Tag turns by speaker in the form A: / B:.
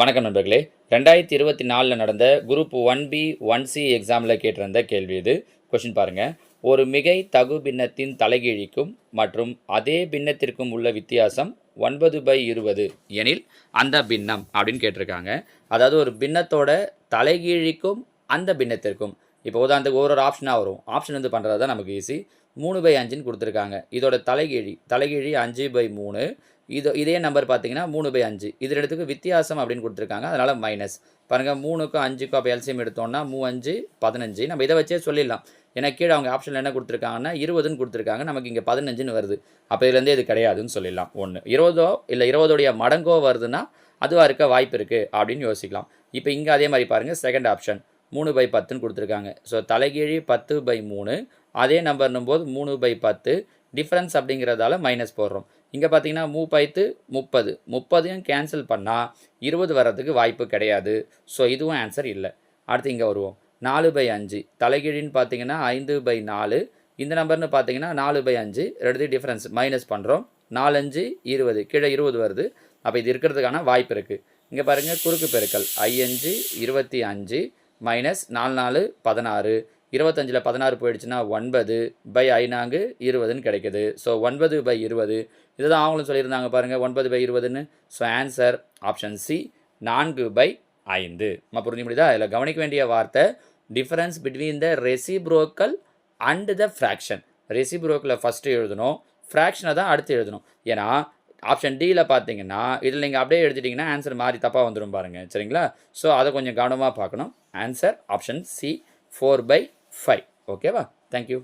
A: வணக்கம் நண்பர்களே. 2024 நடந்த குரூப் 1B 1C எக்ஸாமில் கேட்டிருந்த கேள்வி இது. கொஷின் பாருங்க. ஒரு மிகை தகு பின்னத்தின் தலைகீழிக்கும் மற்றும் அதே பின்னத்திற்கும் உள்ள வித்தியாசம் 9/20 எனில் அந்த பின்னம் அப்படின்னு கேட்டிருக்காங்க. அதாவது ஒரு பின்னத்தோட தலைகீழிக்கும் அந்த பின்னத்திற்கும், இப்போ உதாரணத்துக்கு ஒரு ஆப்ஷனாக வரும். ஆப்ஷன் வந்து பண்ணுறது தான் நமக்கு ஈஸி. 3/5ன்னு கொடுத்துருக்காங்க. இதோட தலைகீழி 5/3. இதே நம்பர் பார்த்தீங்கன்னா 3/5. இது ரெண்டுத்துக்கு வித்தியாசம் அப்படின்னு கொடுத்துருக்காங்க. அதனால் மைனஸ் பாருங்கள். 3க்கும் 5க்கும் அப்போ எல்சிஎம் எடுத்தோம்னா 3×5 15. நம்ம இதை வச்சே சொல்லிடலாம். ஏன்னா கீழே அவங்க ஆப்ஷனில் என்ன கொடுத்துருக்காங்கன்னா 20ன்னு கொடுத்துருக்காங்க. நமக்கு இங்கே 15ன்னு வருது. அப்போ இதுலேருந்தே இது கிடையாதுன்னு சொல்லிடலாம். 1 20 இல்லை 20 மடங்கோ வருதுன்னா அதுவாக இருக்க வாய்ப்பு இருக்குது அப்படின்னு யோசிக்கலாம். இப்போ இங்கே அதே மாதிரி பாருங்கள். செகண்ட் ஆப்ஷன் 3/10ன்னு கொடுத்துருக்காங்க. ஸோ தலைகீழி 10/3. அதே நம்பர்னும் போது 3/10 டிஃப்ரென்ஸ் அப்படிங்கிறதால மைனஸ் போடுறோம். இங்கே பார்த்தீங்கன்னா 3×5 30. 30ஐயும் கேன்சல் பண்ணால் 20 வர்றதுக்கு வாய்ப்பு கிடையாது. ஸோ இதுவும் ஆன்சர் இல்லை. அடுத்து இங்கே வருவோம். 4/5 தலைகீழின்னு பார்த்தீங்கன்னா 5/4. இந்த நம்பர்னு பார்த்தீங்கன்னா 4/5. ரெண்டு டிஃப்ரென்ஸ் மைனஸ் பண்ணுறோம். 4×5 20. கீழே 20 வருது. அப்போ இது இருக்கிறதுக்கான வாய்ப்பு இருக்குது. இங்கே பாருங்கள், குறுக்கு பெருக்கல் 5×5 25 மைனஸ் 4×4 16. 25ல் 16 போயிடுச்சுன்னா 9/5 20ன்னு கிடைக்குது. ஸோ 9/20. இதுதான் அவங்களும் சொல்லியிருந்தாங்க பாருங்கள், 9/20ன்னு. So answer option C 4/5. நம்ம புரிஞ்சு முடியுதா? இதில் கவனிக்க வேண்டிய வார்த்தை difference between the reciprocal and the fraction. ரெசிப்ரோக்கலை ஃபஸ்ட்டு எழுதணும், ஃப்ராக்ஷனை தான் அடுத்து எழுதணும். ஏன்னா ஆப்ஷன் டியில் பார்த்தீங்கன்னா இதில் நீங்கள் அப்படியே எழுதிட்டிங்கன்னா ஆன்சர் மாறி தப்பாக வந்துடும் பாருங்கள். சரிங்களா? ஸோ அதை கொஞ்சம் கவனமாக பார்க்கணும். Answer option C 4/5. ஓகேவா? தேங்க்யூ.